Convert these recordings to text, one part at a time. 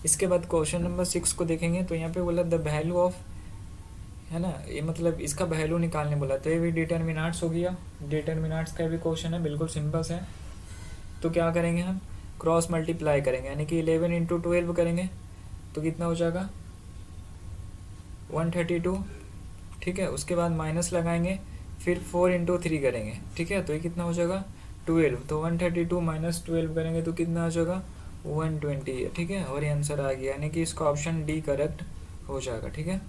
इसके बाद question number 6 को देखेंगे तो यहाँ पे बोला द वैल्यू ऑफ, है ना, ये मतलब इसका वैल्यू निकालने बोला, तो ये भी डिटर्मिनेंट्स हो गया। डिटर्मिनेंट्स का भी क्वेश्चन है, बिल्कुल सिंपल है। तो क्या करेंगे हम, क्रॉस मल्टीप्लाई करेंगे, यानी कि 11 इंटू 12 करेंगे तो कितना हो जाएगा 132, ठीक है। उसके बाद माइनस लगाएंगे, फिर 4 इंटू 3 करेंगे, ठीक है, तो ये कितना हो जाएगा 12। तो 132 माइनस 12 करेंगे तो कितना हो जाएगा 120 है, ठीक है। और ये आंसर आ गया, यानी कि इसका ऑप्शन डी करेक्ट हो जाएगा, ठीक है।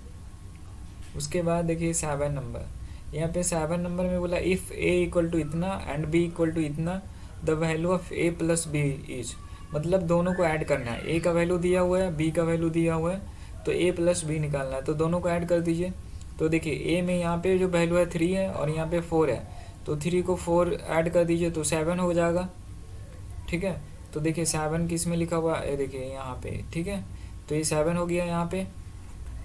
उसके बाद देखिए 7 नंबर, यहाँ पे 7 नंबर में बोला इफ़ ए इक्वल टू इतना एंड बी इक्वल टू इतना the value of A plus B is, मतलब दोनों को ऐड करना है। ए का वैल्यू दिया हुआ है, बी का वैल्यू दिया हुआ है, तो ए प्लस बी निकालना है, तो दोनों को ऐड कर दीजिए। तो देखिए ए में यहाँ पे जो वैल्यू है 3 है और यहाँ पे 4 है, तो 3 को 4 ऐड कर दीजिए तो 7 हो जाएगा, ठीक है। तो देखिए 7 किस में लिखा हुआ है, देखिए यहाँ पे, ठीक है। तो ये 7 हो गया यहाँ पे,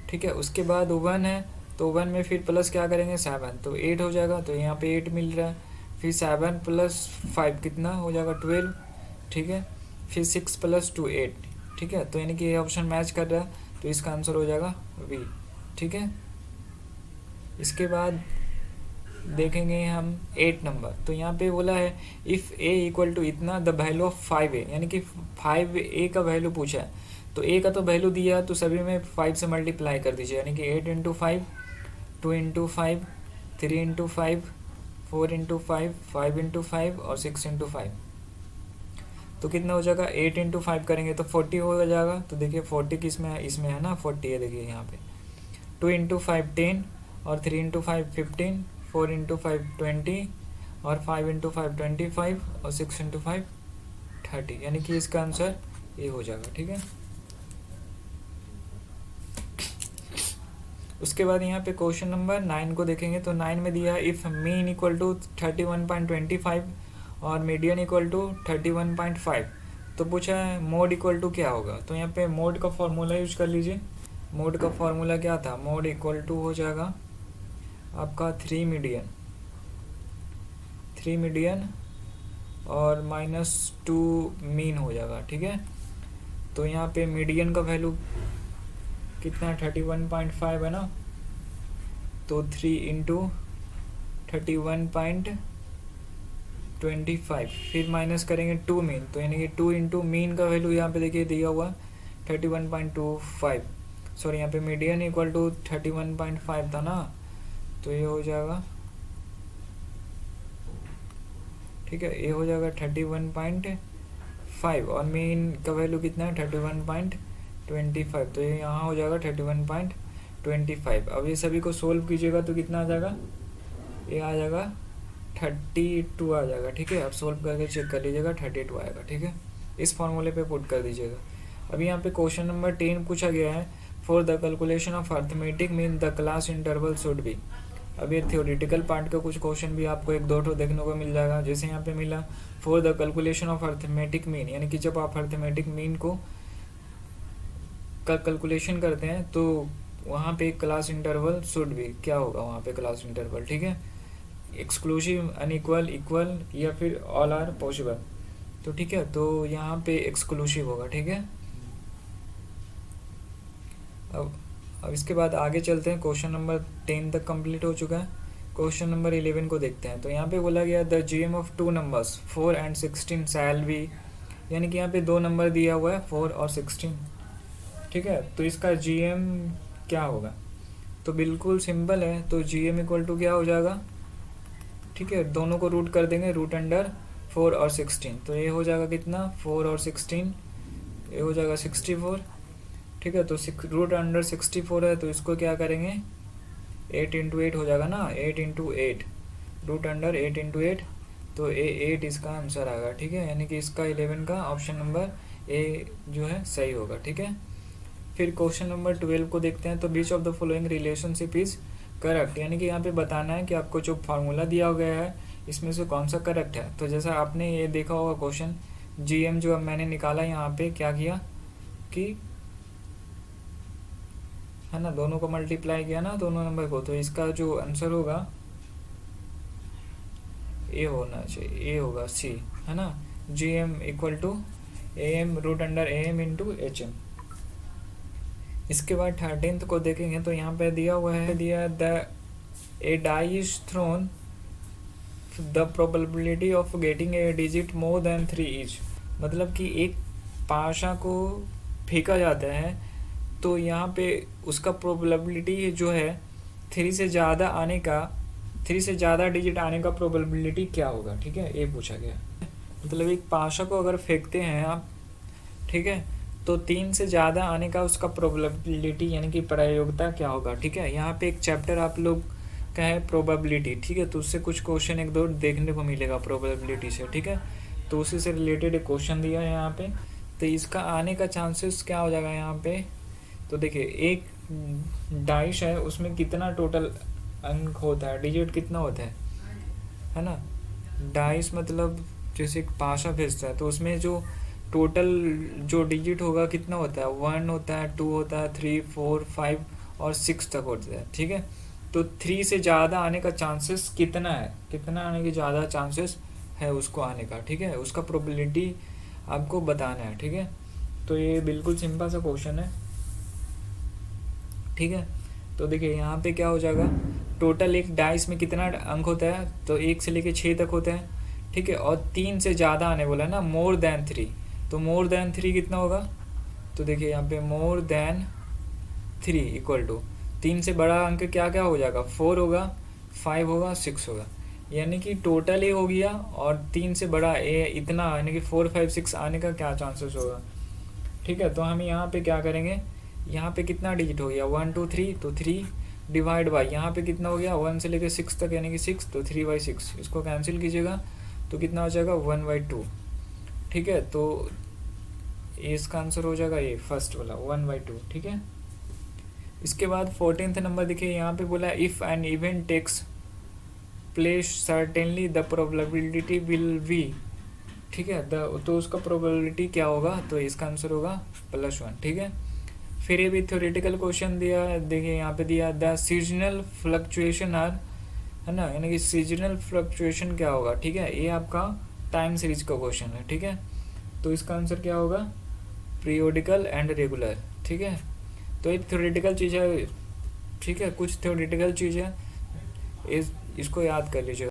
ठीक है। उसके बाद 1 है, तो 1 में फिर प्लस क्या करेंगे 7, तो 8 हो जाएगा, तो यहाँ पे 8 मिल रहा है। फिर 7 प्लस 5 कितना हो जाएगा 12, ठीक है। फिर 6 प्लस 2 8, ठीक है। तो यानी कि ये ऑप्शन मैच कर रहा है, तो इसका आंसर हो जाएगा बी, ठीक है। इसके बाद देखेंगे हम 8 नंबर, तो यहाँ पे बोला है इफ़ ए इक्वल टू इतना द वैल्यू ऑफ 5a, यानी कि 5a का वैल्यू पूछा है, तो a का तो वैल्यू दिया है, तो सभी में 5 से मल्टीप्लाई कर दीजिए, यानी कि 8 into 5, 2 into 5, 3 into 5, 4 into 5, 5 into 5 और 6 इंटू 5। तो कितना हो जाएगा 8 इंटू 5 करेंगे तो 40 हो जाएगा। तो देखिए 40 किस में है, इसमें है ना 40 है, देखिए यहाँ पे। 2 इंटू 5 10 और 3 इंटू 5 15, 4 इंटू 5 20 और 5 इंटू 5 25 और 6 इंटू 5 30, यानी कि इसका आंसर ये हो जाएगा, ठीक है। उसके बाद यहाँ पे क्वेश्चन नंबर 9 को देखेंगे तो 9 में दिया है इफ़ मीन इक्वल टू 31.25 और मीडियन इक्वल टू 31.5, तो पूछा है मोड इक्वल टू क्या होगा। तो यहाँ पे मोड का फॉर्मूला यूज कर लीजिए। मोड का फॉर्मूला क्या था, मोड इक्वल टू हो जाएगा आपका 3 मीडियन और -2 मीन हो जाएगा, ठीक है। तो यहाँ पे मीडियन का वैल्यू कितना है 31.5 है ना, तो 3 इंटू 31.25, फिर माइनस करेंगे 2 मीन, तो यानी कि 2 इंटू मीन का वैल्यू यहाँ पे देखिए दिया हुआ 31.25, सॉरी यहाँ पे मीडियन इक्वल टू 31.5 था ना, तो ये हो जाएगा, ठीक है, ये हो जाएगा 31.5 और मीन का वैल्यू कितना है 31.25, तो ये यहाँ हो जाएगा 31.25। अब ये सभी को सोल्व कीजिएगा तो कितना आ जाएगा, ये आ जाएगा 32 आ जाएगा, ठीक है। आप सोल्व करके चेक कर लीजिएगा 32 आएगा, ठीक है। इस फॉर्मूले पे पुट कर दीजिएगा। अभी यहाँ पे क्वेश्चन नंबर 10 पूछा गया है for the calculation of arithmetic mean the class interval should be. अब ये थ्योरेटिकल पार्ट का कुछ क्वेश्चन भी आपको 1-2 ठो देखने को मिल जाएगा। जैसे यहाँ पे मिला for the calculation of arithmetic mean, यानी कि जब आप अर्थमेटिक मीन को का कैलकुलेशन करते हैं तो वहाँ पे क्लास इंटरवल शुड भी क्या होगा, वहाँ पे क्लास इंटरवल, ठीक है, एक्सक्लूसिव, अनइक्वल, इक्वल या फिर ऑल आर पॉसिबल, तो ठीक है। तो यहाँ पे एक्सक्लूसिव होगा, ठीक है। अब इसके बाद आगे चलते हैं। क्वेश्चन नंबर 10 तक कंप्लीट हो चुका है। क्वेश्चन नंबर 11 को देखते हैं। तो यहाँ पे बोला गया the GM of 2 numbers 4 and 16 shall be, यानी कि यहाँ पे 2 नंबर दिया हुआ है 4 और 16, ठीक है। तो इसका जीएम क्या होगा, तो बिल्कुल सिंपल है। तो जीएम इक्वल टू क्या हो जाएगा, ठीक है, दोनों को रूट कर देंगे, रूट अंडर 4 और 16, तो ये हो जाएगा कितना 4 और 16, ये हो जाएगा 64, ठीक है। तो रूट अंडर 64 है, तो इसको क्या करेंगे 8 इंटू 8 हो जाएगा ना, 8 इंटू 8, रूट अंडर 8 इंटू 8, तो ए 8 इसका आंसर आएगा, ठीक है। यानी कि इसका 11 का ऑप्शन नंबर ए जो है सही होगा, ठीक है। फिर क्वेश्चन नंबर 12 को देखते हैं। तो which of the following relationship is correct, यानी कि यहाँ पे बताना है कि आपको जो फार्मूला दिया गया है इसमें से कौन सा करेक्ट है। तो जैसा आपने ये देखा होगा क्वेश्चन, जीएम जो अब मैंने निकाला यहाँ पे क्या किया कि, है ना, दोनों को मल्टीप्लाई किया ना दोनों नंबर को, तो इसका जो आंसर होगा ए होना चाहिए, ए होगा सी, है ना। GM equal to A M root under A M into H M, इसके बाद 13th को देखेंगे तो यहाँ पे दिया हुआ है, दिया the a die is thrown the probability of getting a digit more than 3 इच। मतलब कि एक पाशा को फेंका जाता है तो यहाँ पे उसका प्रोबेबिलिटी जो है 3 से ज़्यादा आने का, 3 से ज़्यादा डिजिट आने का प्रोबेबिलिटी क्या होगा, ठीक है, ये पूछा गया। मतलब एक पाशा को अगर फेंकते हैं आप, ठीक है, तो 3 से ज़्यादा आने का उसका प्रोबेबिलिटी यानी कि प्रायोगिकता क्या होगा, ठीक है। यहाँ पे एक चैप्टर आप लोग का है प्रोबेबिलिटी, ठीक है, तो उससे कुछ क्वेश्चन एक दो देखने को मिलेगा प्रोबेबिलिटी से, ठीक है। तो उसी से रिलेटेड एक क्वेश्चन दिया है यहाँ पे, तो इसका आने का चांसेस क्या हो जाएगा यहाँ पे। तो देखिए एक डाइश है, उसमें कितना टोटल अंक होता है, डिजिट कितना होता है ना। डाइस मतलब जैसे एक पाशा भेजता है तो उसमें जो टोटल जो डिजिट होगा कितना होता है, 1 होता है, 2 होता है, 3, 4, 5 और 6 तक होता है, ठीक है। तो 3 से ज़्यादा आने का चांसेस कितना है, कितना आने की ज़्यादा चांसेस है उसको आने का, ठीक है, उसका प्रोबेबिलिटी आपको बताना है, ठीक है। तो ये बिल्कुल सिंपल सा क्वेश्चन है, ठीक है। तो देखिए यहाँ पे क्या हो जाएगा, टोटल एक डाइस में कितना अंक होता है, तो 1 से लेके 6 तक होता है, ठीक है। और 3 से ज़्यादा आने बोला है ना, मोर देन 3, तो मोर देन 3 कितना होगा। तो देखिए यहाँ पे मोर देन 3 इक्वल टू 3 से बड़ा अंक क्या क्या हो जाएगा, 4 होगा, 5 होगा, 6 होगा, यानी कि टोटल ये हो गया। और 3 से बड़ा ए इतना यानी कि 4, 5, 6 आने का क्या चांसेस होगा, ठीक है। तो हम यहाँ पे क्या करेंगे, यहाँ पे कितना डिजिट हो गया 1, 2, 3, तो 3 डिवाइड बाई यहाँ पे कितना हो गया 1 से लेके 6 तक यानी कि 6, तो 3/6, इसको कैंसिल कीजिएगा तो कितना हो जाएगा 1/2, ठीक है। तो इसका आंसर हो जाएगा ये फर्स्ट वाला 1/2, ठीक है। इसके बाद 14th नंबर देखिए यहाँ पे बोला if an event takes place certainly the probability will be, ठीक है, तो उसका प्रोबेबिलिटी क्या होगा, तो इसका आंसर होगा +1, ठीक है। फिर ये भी थ्योरेटिकल क्वेश्चन दिया है, देखिए यहाँ पे दिया द सीजनल फ्लक्चुएशन आर, है ना, यानी कि सीजनल फ्लक्चुएशन क्या होगा, ठीक है, ये आपका टाइम सीरीज का क्वेश्चन है, ठीक है। तो इसका आंसर क्या होगा, पीरियोडिकल एंड रेगुलर, ठीक है। तो एक थ्योरेटिकल चीज़ है, ठीक है, कुछ थ्योरेटिकल चीज़ है, इसको याद कर लीजिएगा।